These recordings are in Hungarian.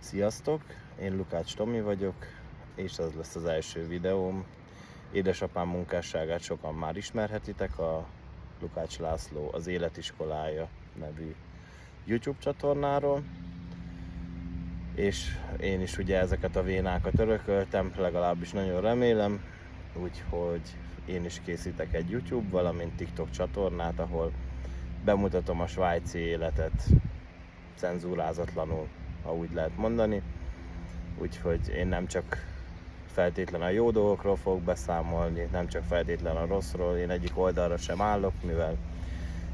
Sziasztok! Én Lukács Tomi vagyok, és ez lesz az első videóm. Édesapám munkásságát sokan már ismerhetitek, a Lukács László az Életiskolája nevű YouTube csatornáról. És én is ugye ezeket a vénákat örököltem, legalábbis nagyon remélem, úgyhogy én is készítek egy YouTube, valamint TikTok csatornát, ahol bemutatom a svájci életet cenzúrázatlanul, ha úgy lehet mondani. Úgyhogy én nem csak feltétlenül a jó dolgokról fogok beszámolni, nem csak feltétlenül a rosszról, én egyik oldalra sem állok, mivel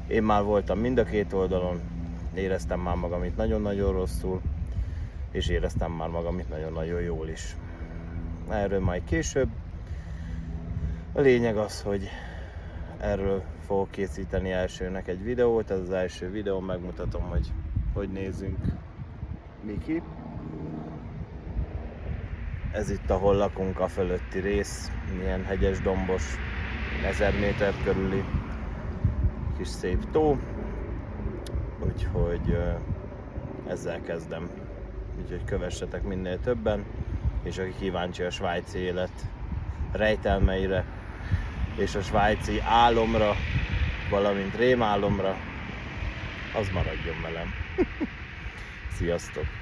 én már voltam mind a két oldalon, éreztem már magam itt nagyon-nagyon rosszul, és éreztem már magam itt nagyon-nagyon jól is. Erről majd később. A lényeg az, hogy erről fogok készíteni elsőnek egy videót, ez az első videó, megmutatom, hogy nézzünk mi ki. Ez itt, ahol lakunk, a fölötti rész, milyen hegyes, dombos, 1000 méter körüli kis szép tó, úgyhogy ezzel kezdem. Úgyhogy kövessetek minél többen, és aki kíváncsi a svájci élet rejtelmeire, és a svájci álomra, valamint rémálomra, az maradjon velem. Sziasztok!